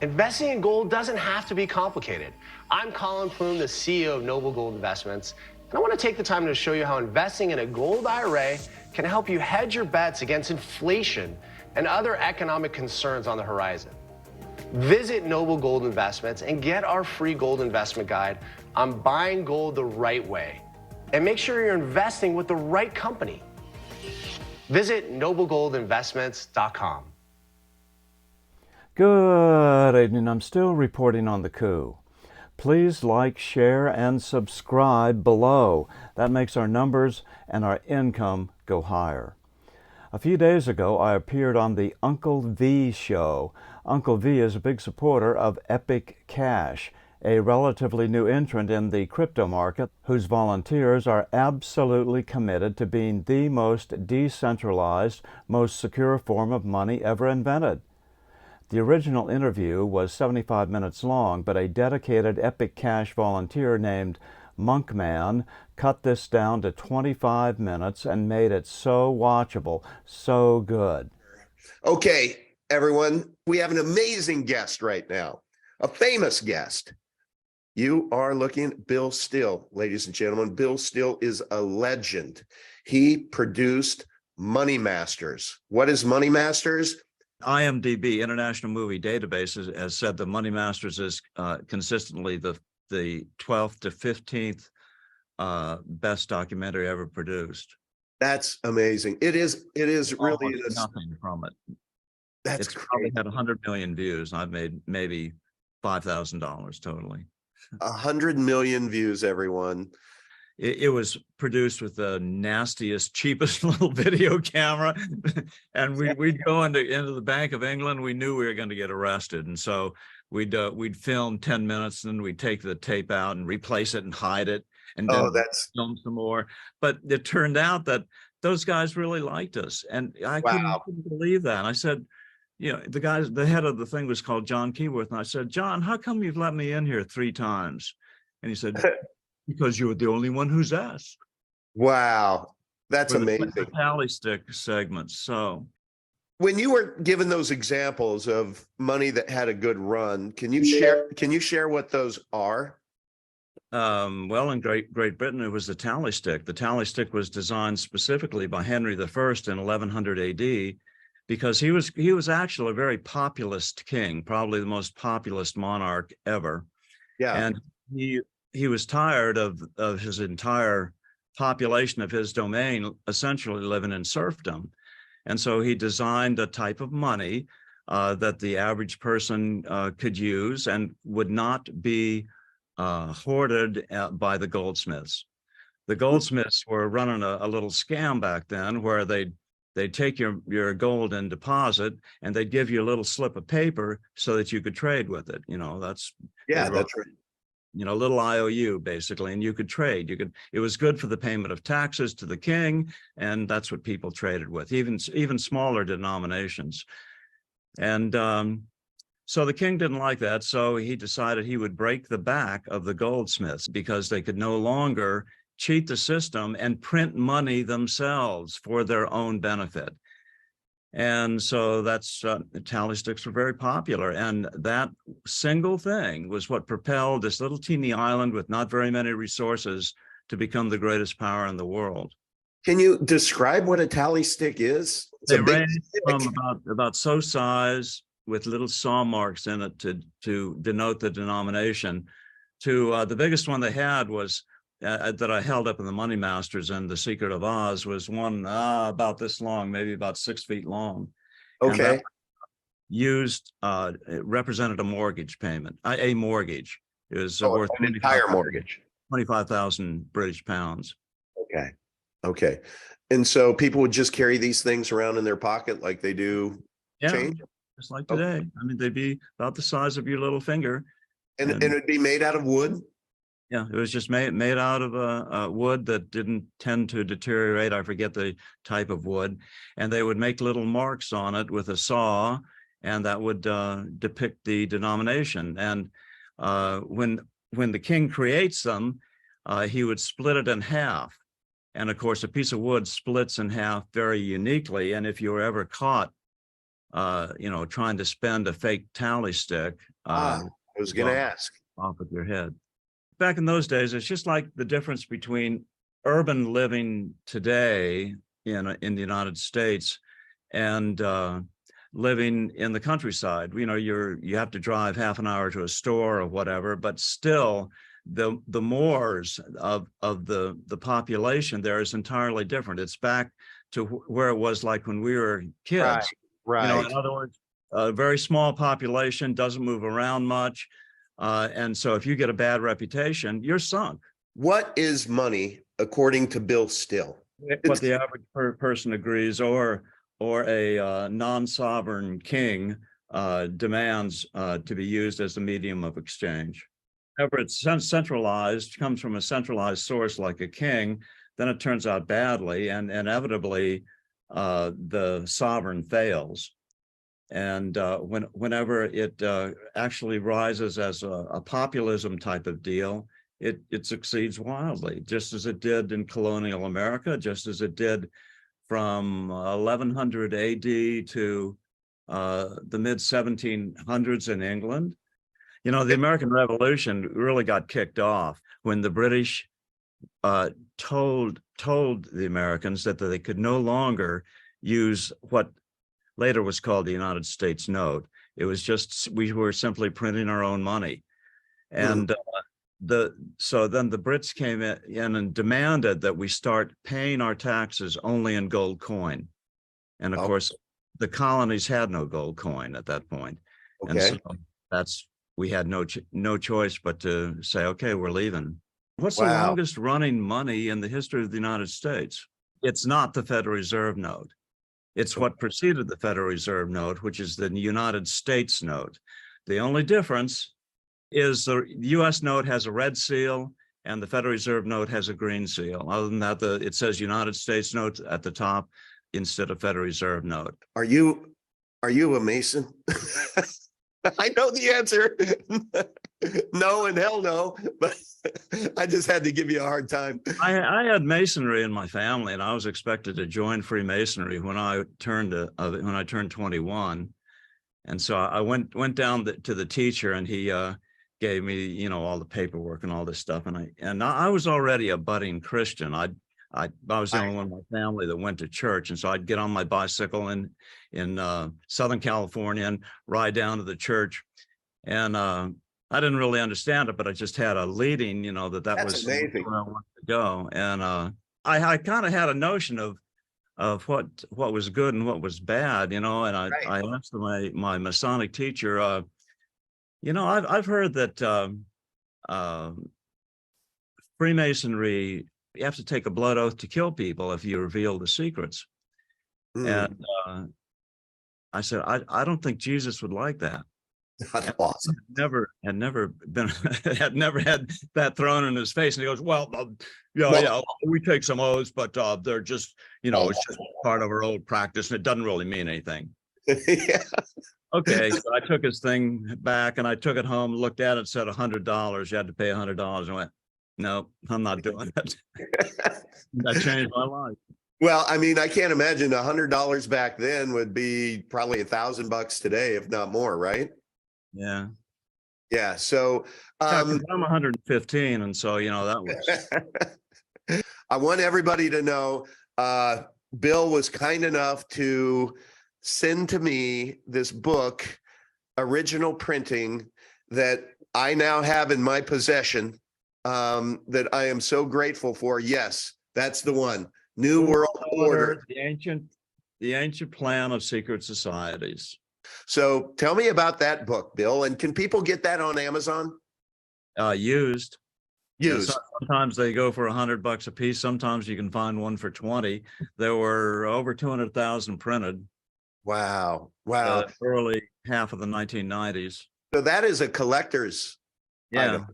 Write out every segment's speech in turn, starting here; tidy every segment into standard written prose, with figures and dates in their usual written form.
Investing in gold doesn't have to be complicated. I'm Colin Plume, the CEO of Noble Gold Investments, and I want to take the time to show you how investing in a gold IRA can help you hedge your bets against inflation and other economic concerns on the horizon. Visit Noble Gold Investments and get our free gold investment guide on buying gold the right way. And make sure you're investing with the right company. Visit noblegoldinvestments.com. Good evening. I'm still reporting on the coup. Please like, share, and subscribe below. That makes our numbers and our income go higher. A few days ago, I appeared on the Uncle V show. Uncle V is a big supporter of Epic Cash, a relatively new entrant in the crypto market whose volunteers are absolutely committed to being the most decentralized, most secure form of money ever invented. The original interview was 75 minutes long, but a dedicated Epic Cash volunteer named Monkman cut this down to 25 minutes and made it so watchable, so good. Okay, everyone, we have an amazing guest right now, a famous guest. You are looking at Bill Still, ladies and gentlemen. Bill Still is a legend. He produced Money Masters. What is Money Masters? IMDb, International Movie Database, has said that Money Masters is consistently the 12th to 15th best documentary ever produced. That's amazing. It is really nothing from it. That's it's great. Probably had 100 million views. I've made maybe $5,000 totally. 100 million views, everyone. It was produced with the nastiest, cheapest little video camera, and we'd go into the Bank of England. We knew we were going to get arrested, and so we'd film 10 minutes, and then we'd take the tape out and replace it and hide it, and then film some more. But it turned out that those guys really liked us, and I couldn't believe that. And I said, you know, the head of the thing was called John Keyworth, and I said, John, how come you've let me in here 3 times? And he said, because you were the only one who's asked. Wow, that's amazing. The tally stick segments. So when you were given those examples of money that had a good run, can you share what those are? Well, in Great Britain, it was the tally stick. The tally stick was designed specifically by Henry I in 1100 AD because he was actually a very populist king, probably the most populist monarch ever. Yeah. And he was tired of his entire population of his domain essentially living in serfdom. And so he designed a type of money that the average person could use and would not be hoarded by the goldsmiths. The goldsmiths were running a little scam back then where they'd take your gold in deposit and they'd give you a little slip of paper so that you could trade with it. You know, that's right. You know, a little IOU basically, and you could trade. It was good for the payment of taxes to the king, and that's what people traded with, even smaller denominations. And so the king didn't like that, so he decided he would break the back of the goldsmiths because they could no longer cheat the system and print money themselves for their own benefit. And so that's tally sticks were very popular, and that single thing was what propelled this little teeny island with not very many resources to become the greatest power in the world. Can you describe what a tally stick is? They range from about so size with little saw marks in it to denote the denomination to the biggest one they had was that I held up in the Money Masters and The Secret of Oz was one about this long, maybe about 6 feet long. Okay. It represented a mortgage payment, a mortgage. It was worth an entire mortgage. 25,000 British pounds. Okay. And so people would just carry these things around in their pocket like they do change? Just like today. I mean, they'd be about the size of your little finger. And it'd be made out of wood? Yeah, it was just made out of a wood that didn't tend to deteriorate. I forget the type of wood. And they would make little marks on it with a saw, and that would depict the denomination. And when the king creates them, he would split it in half. And of course, a piece of wood splits in half very uniquely. And if you were ever caught trying to spend a fake tally stick I was going to ask. off of your head. Back in those days, it's just like the difference between urban living today in the United States and living in the countryside. You have to drive half an hour to a store or whatever, but still the mores of the population there is entirely different. It's back to where it was like when we were kids. Right. In other words, a very small population, doesn't move around much. And so if you get a bad reputation, you're sunk. What is money according to Bill Still? What the average person agrees, or a non-sovereign king demands to be used as the medium of exchange. Whenever it's centralized, comes from a centralized source like a king, then it turns out badly, and inevitably the sovereign fails. And whenever it actually rises as a populism type of deal, it succeeds wildly, just as it did in colonial America, just as it did from 1100 AD to the mid 1700s in England. The American Revolution really got kicked off when the British told the Americans that they could no longer use what later was called the United States note. It was just, we were simply printing our own money. And so then the Brits came in and demanded that we start paying our taxes only in gold coin. And of course, the colonies had no gold coin at that point. Okay. And so we had no choice but to say, okay, we're leaving. What's the Wow. longest running money in the history of the United States? It's not the Federal Reserve note. It's what preceded the Federal Reserve note, which is the United States note. The only difference is the US note has a red seal and the Federal Reserve note has a green seal. Other than that, it says United States note at the top instead of Federal Reserve note. Are you a Mason? I know the answer. No and hell no, but I just had to give you a hard time. I had Masonry in my family, and I was expected to join Freemasonry when I turned 21. And so I went down to the teacher, and he gave me, all the paperwork and all this stuff. And I was already a budding Christian. I was the only one in my family that went to church, and so I'd get on my bicycle in Southern California and ride down to the church. And I didn't really understand it, but I just had a leading, that That's was amazing. where I wanted to go. And I kind of had a notion of what was good and what was bad, and I asked my Masonic teacher, I've heard that Freemasonry, you have to take a blood oath to kill people if you reveal the secrets. And I said, I don't think Jesus would like that. That's awesome. Had never had that thrown in his face. And he goes, well, we take some oaths, but they're just, it's just part of our old practice, and it doesn't really mean anything. Yeah. Okay, so I took his thing back and I took it home, looked at it, said $100. You had to pay $100. And I went, no, I'm not doing it. That changed my life. Well, I mean, I can't imagine $100 back then would be probably $1,000 today, if not more, right? Yeah. Yeah. So I'm 115, and so that was. I want everybody to know Bill was kind enough to send to me this book, original printing, that I now have in my possession, that I am so grateful for. Yes, that's the one. New World Order. The ancient plan of secret societies. So tell me about that book, Bill. And can people get that on Amazon? Used. Used. Sometimes they go for $100 a piece. Sometimes you can find one for 20. There were over 200,000 printed. Wow. Early half of the 1990s. So that is a collector's item.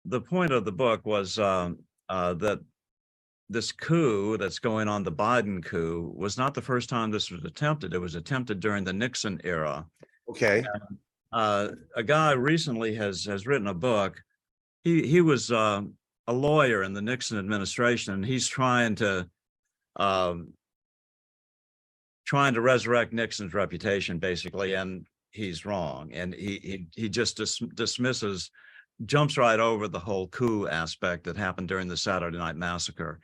The point of the book was that this coup that's going on, the Biden coup, was not the first time this was attempted. It was attempted during the Nixon era. Okay. A guy recently has written a book. He was a lawyer in the Nixon administration, and he's trying to trying to resurrect Nixon's reputation, basically, and he's wrong. And he just dismisses, jumps right over the whole coup aspect that happened during the Saturday Night Massacre.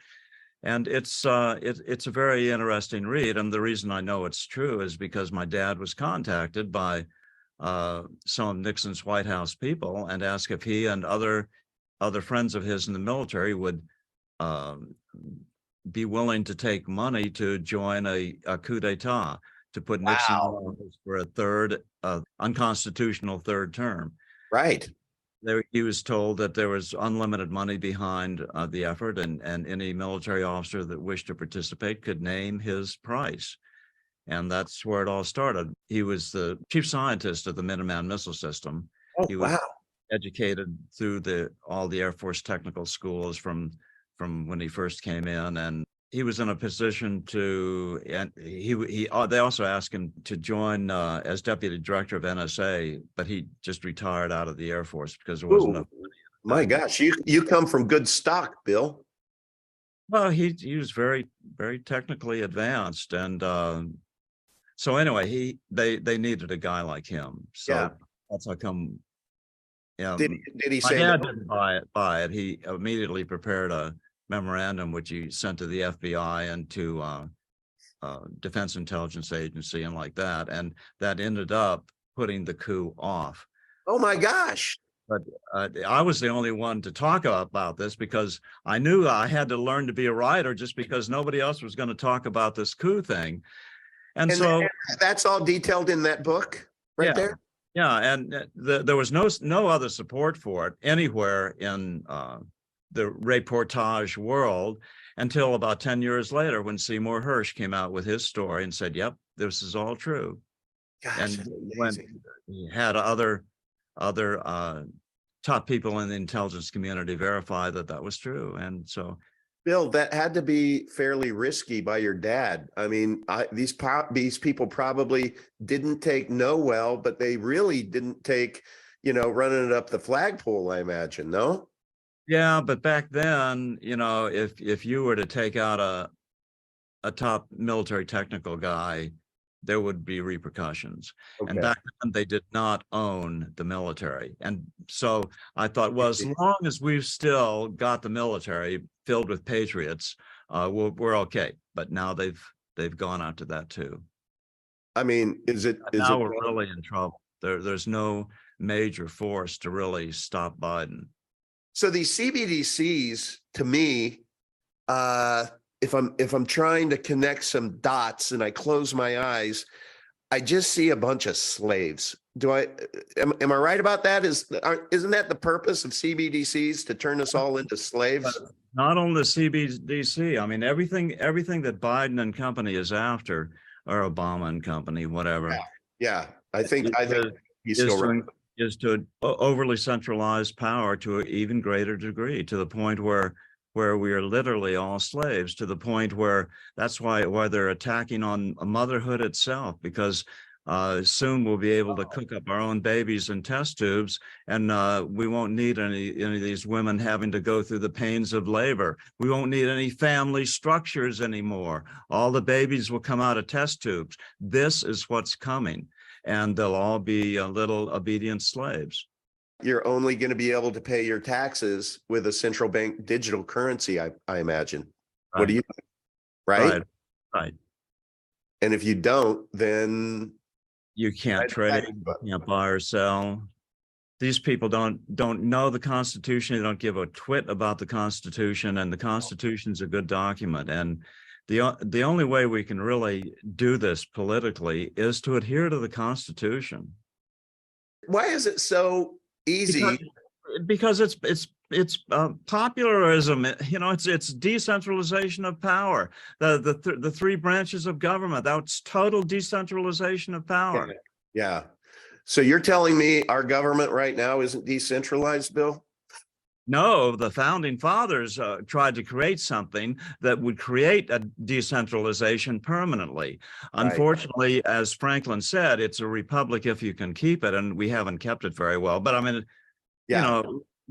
And it's a very interesting read. And the reason I know it's true is because my dad was contacted by some of Nixon's White House people and asked if he and other friends of his in the military would be willing to take money to join a coup d'etat to put Nixon in office for a third unconstitutional third term. Right. He was told that there was unlimited money behind the effort, and any military officer that wished to participate could name his price. And that's where it all started. He was the chief scientist of the Minuteman missile system. Oh, he was wow. educated through all the Air Force technical schools from when he first came in, and he was in a position to, and they also asked him to join as deputy director of NSA, but he just retired out of the Air Force because there wasn't enough money. My gosh, you come from good stock, Bill. Well, he was very, very technically advanced, and so anyway, they needed a guy like him. So Yeah. that's how come. Did he My say dad no? didn't buy it. He immediately prepared a memorandum which he sent to the FBI and to Defense Intelligence Agency and like that, and that ended up putting the coup off. Oh my gosh. But I was the only one to talk about this because I knew I had to learn to be a writer just because nobody else was going to talk about this coup thing. And so that's all detailed in that book right there. Yeah, and there was no other support for it anywhere in the reportage world until about 10 years later when Seymour Hersh came out with his story and said, yep, this is all true. Gosh, And when he had other top people in the intelligence community verify that was true. And so, Bill, that had to be fairly risky by your dad. I mean, these people probably didn't take no well, but they really didn't take, running it up the flagpole, I imagine, no? yeah, but back then, if you were to take out a top military technical guy, there would be repercussions. Okay. And back then they did not own the military. And so I thought, well, as long as we've still got the military filled with patriots, we're okay. But now they've gone out to that too. I mean, now we're really in trouble. There's no major force to really stop Biden. So these CBDCs, to me, if I'm trying to connect some dots and I close my eyes, I just see a bunch of slaves. Am I right about that? Isn't that the purpose of CBDCs, to turn us all into slaves? Not only the CBDC. I mean, everything that Biden and company is after, or Obama and company, whatever. Yeah. I think he's still right. Is to overly centralize power to an even greater degree, to the point where we are literally all slaves, to the point where that's why they're attacking on motherhood itself, because soon we'll be able to cook up our own babies in test tubes, and we won't need any of these women having to go through the pains of labor. We won't need any family structures anymore. All the babies will come out of test tubes. This is what's coming, and they'll all be little obedient slaves. You're only going to be able to pay your taxes with a central bank digital currency, I imagine. Right. What do you think? Right? Right. And if you don't, then you can't trade, you can't buy or sell. These people don't know the Constitution. They don't give a twit about the Constitution, and the Constitution's a good document. And the only way we can really do this politically is to adhere to the Constitution. Why is it so easy? Because it's popularism. It's decentralization of power. The three branches of government. That's total decentralization of power. Yeah. So you're telling me our government right now isn't decentralized, Bill? No, the founding fathers tried to create something that would create a decentralization permanently. Right. Unfortunately, as Franklin said, it's a republic if you can keep it, and we haven't kept it very well. But I mean,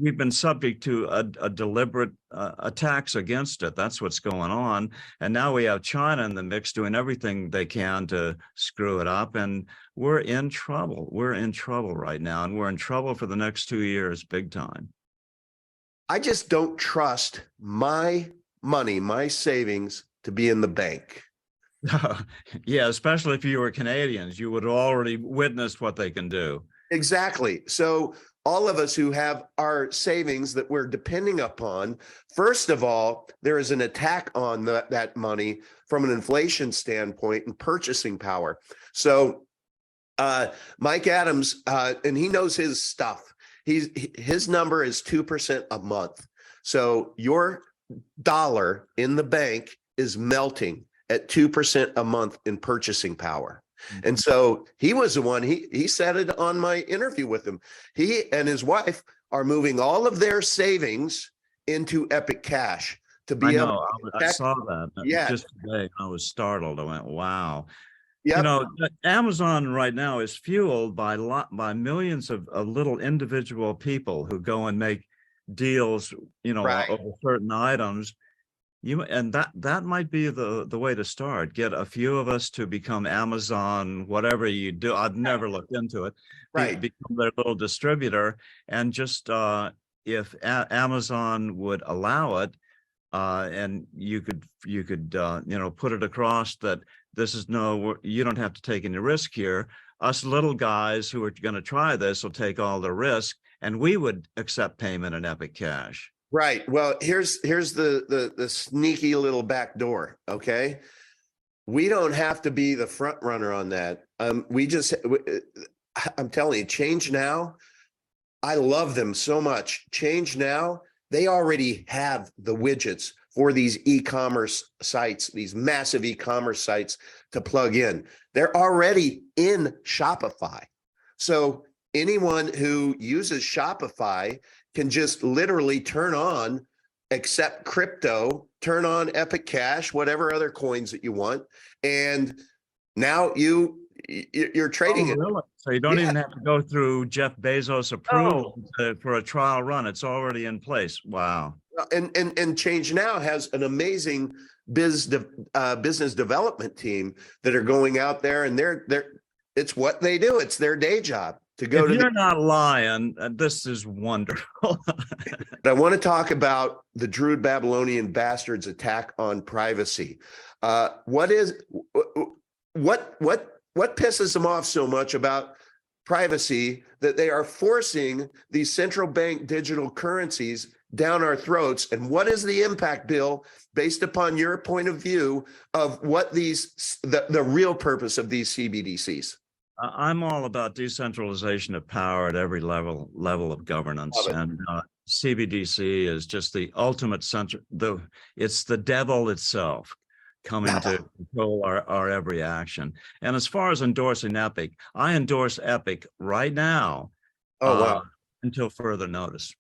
we've been subject to a deliberate attacks against it. That's what's going on. And now we have China in the mix doing everything they can to screw it up. And we're in trouble. We're in trouble right now. And we're in trouble for the next 2 years, big time. I just don't trust my money, my savings to be in the bank. Yeah, especially if you were Canadians, you would have already witnessed what they can do. Exactly. So all of us who have our savings that we're depending upon, first of all, there is an attack on that money from an inflation standpoint and purchasing power. So Mike Adams, and he knows his stuff. His number is 2% a month. So your dollar in the bank is melting at 2% a month in purchasing power. And so he was the one, he said it on my interview with him. He and his wife are moving all of their savings into Epic Cash to be able to I saw that. Yeah. Just today. I was startled. I went, wow. Yep. You know, Amazon right now is fueled by millions of little individual people who go and make deals, you know, Right. over certain items. And that might be the way to start. Get a few of us to become Amazon, whatever you do. I've never looked into it. Right. Become their little distributor, and just if Amazon would allow it, and you could you know, put it across that this is you don't have to take any risk here. Us little guys who are going to try this will take all the risk, and we would accept payment in Epic Cash. Right. Well, here's the sneaky little back door. Okay. We don't have to be the front runner on that. I'm telling you, Change Now, I love them so much. Change Now, they already have the widgets for these e-commerce sites, these massive e-commerce sites to plug in. They're already in Shopify. So anyone who uses Shopify can just literally turn on, accept crypto, turn on Epic Cash, whatever other coins that you want, and now you're trading it. Really? So you don't even have to go through Jeff Bezos' approval for a trial run. It's already in place. Wow. And Change Now has an amazing business development team that are going out there, and it's what they do. It's their day job. If you're not lying, this is wonderful. I want to talk about the Druid Babylonian bastards' attack on privacy. What pisses them off so much about privacy that they are forcing these central bank digital currencies down our throats? And what is the impact, Bill, based upon your point of view of what the real purpose of these CBDCs? I'm all about decentralization of power at every level of governance, and CBDC is just the ultimate it's the devil itself coming to control our every action. And as far as endorsing Epic, I endorse Epic right now. Oh, wow. Until further notice.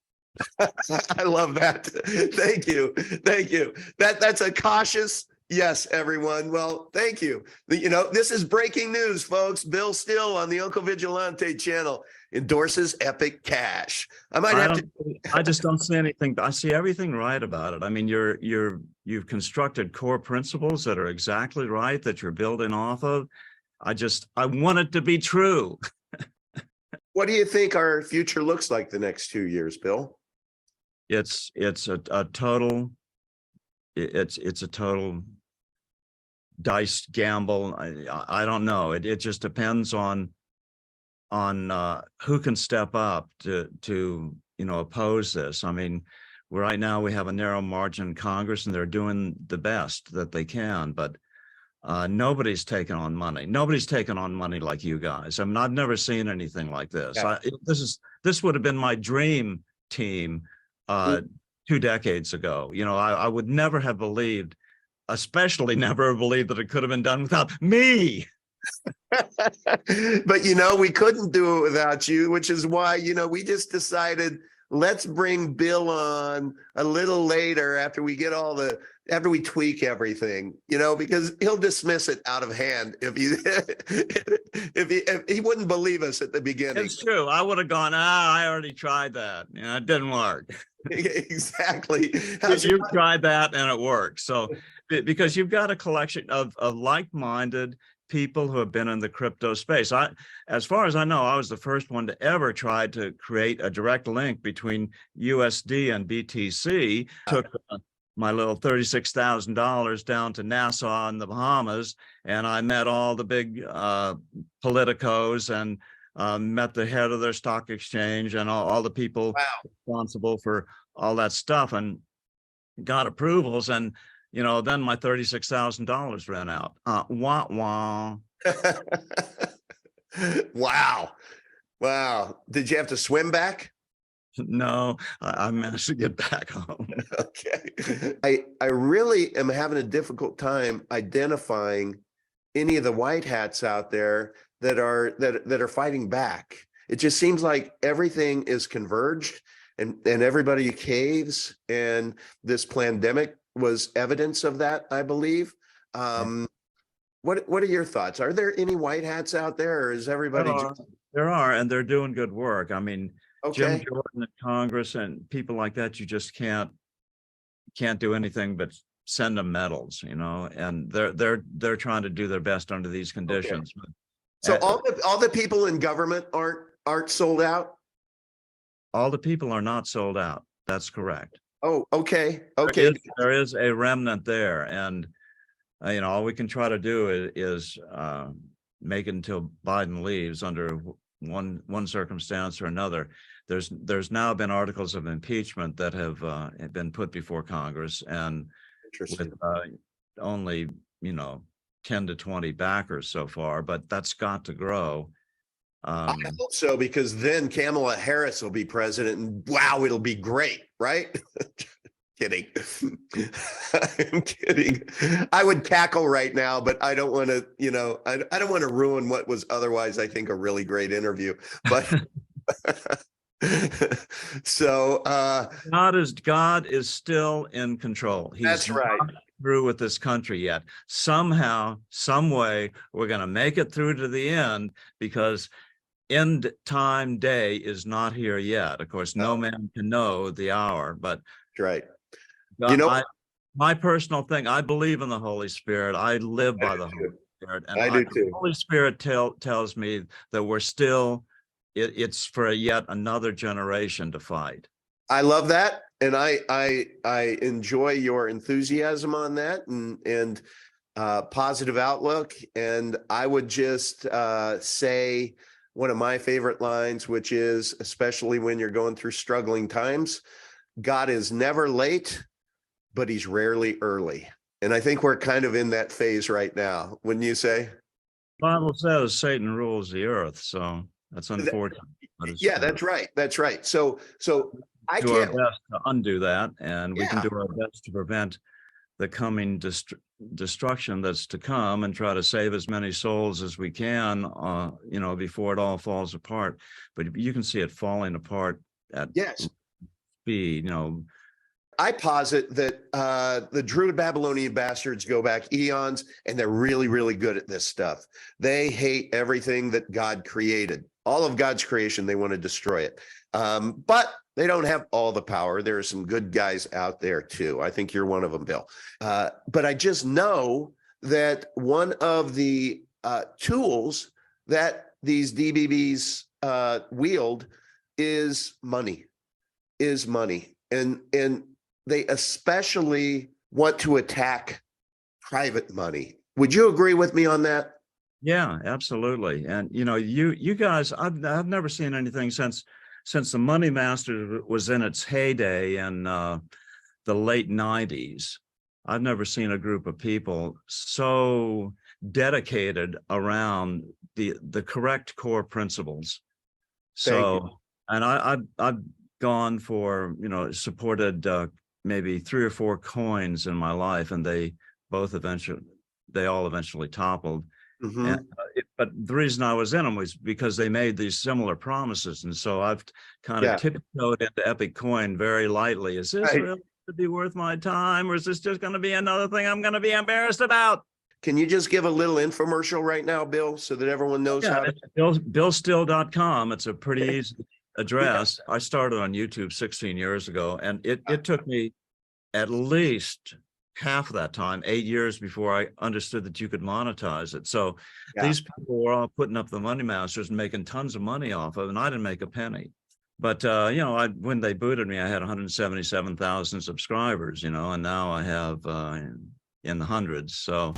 I love that. Thank you. That's a cautious yes, everyone. Well, thank you. This is breaking news, folks. Bill Still on the Uncle Vigilante channel endorses Epic Cash. I just don't see anything. I see everything right about it. I mean, you've constructed core principles that are exactly right, that you're building off of. I want it to be true. What do you think our future looks like the next 2 years, Bill? It's a total dice gamble. I don't know. It just depends on who can step up to oppose this. I mean, right now we have a narrow margin in Congress, and they're doing the best that they can, but nobody's taken on money. Nobody's taken on money like you guys. I mean, I've never seen anything like this. Yeah. This would have been my dream team 2 decades ago. I would never have believed, especially never believed, that it could have been done without me. But we couldn't do it without you, which is why we just decided, let's bring Bill on a little later after we get all the tweak everything, because he'll dismiss it out of hand if he if he wouldn't believe us at the beginning. It's true. I would have gone, I already tried that. It didn't work. Exactly. You've tried that and it works. So because you've got a collection of like-minded people who have been in the crypto space. As far as I know, I was the first one to ever try to create a direct link between USD and BTC. Took my little $36,000 down to Nassau in the Bahamas, and I met all the big politicos and met the head of their stock exchange and all the people responsible for all that stuff, and got approvals. And then my $36,000 ran out. Wah wah. Wow. Did you have to swim back? No, I managed to get back home. Okay. I really am having a difficult time identifying any of the white hats out there that are fighting back. It just seems like everything is converged and everybody caves, and this pandemic was evidence of that, I believe. What are your thoughts? Are there any white hats out there, or is everybody there are, and they're doing good work. I mean, okay? Jim Jordan in Congress and people like that, you just can't do anything but send them medals, and they're trying to do their best under these conditions. Okay. So all the people in government aren't sold out? All the people are not sold out. That's correct. Oh, okay. There is a remnant there, and all we can try to do is make it until Biden leaves under one circumstance or another. There's now been articles of impeachment that have been put before Congress, and with only 10 to 20 backers so far, but that's got to grow. I hope so, because then Kamala Harris will be president, and wow, it'll be great, right? Kidding. I'm kidding. I would cackle right now, but I don't want to, I don't want to ruin what was otherwise, I think, a really great interview. But so God is still in control. That's right. Not through with this country yet. Somehow, some way, we're going to make it through to the end, because end time day is not here yet. Of course, no man can know the hour, but right. God, my personal thing, I believe in the Holy Spirit. I live by the Holy Spirit, and I do too. The Holy Spirit tells me that we're still. It's for yet another generation to fight. I love that, and I enjoy your enthusiasm on that and positive outlook. And I would just say one of my favorite lines, which is, especially when you're going through struggling times, God is never late, but he's rarely early. And I think we're kind of in that phase right now, wouldn't you say? The Bible says Satan rules the earth, so that's unfortunate. Yeah, that's right. That's right. So I do our can't best to undo that, and we can do our best to prevent the coming destruction that's to come, and try to save as many souls as we can, before it all falls apart. But you can see it falling apart at speed, I posit that the Druid Babylonian bastards go back eons, and they're really, really good at this stuff. They hate everything that God created. All of God's creation, they want to destroy it. But they don't have all the power. There are some good guys out there too. I think you're one of them, Bill. But I just know that one of the tools that these DBBs wield is money. And they especially want to attack private money. Would you agree with me on that? Yeah, absolutely. And you guys, I've never seen anything since the Money Master was in its heyday in the late 90s. I've never seen a group of people so dedicated around the correct core principles. So, and I've gone for, supported maybe 3 or 4 coins in my life, and they all eventually toppled. Mm-hmm. But the reason I was in them was because they made these similar promises, and so I've kind of tiptoed into Epic Coin very lightly. Is this really to be worth my time, or is this just going to be another thing I'm going to be embarrassed about? Can you just give a little infomercial right now, Bill, so that everyone knows how to? Billstill.com. It's a pretty easy address. I started on YouTube 16 years ago, and it took me at least half of that time, 8 years, before I understood that you could monetize it. So these people were all putting up the money masters and making tons of money off of it, and I didn't make a penny. But you know, when they booted me, I had 177,000 subscribers, you know, and now I have in the hundreds. So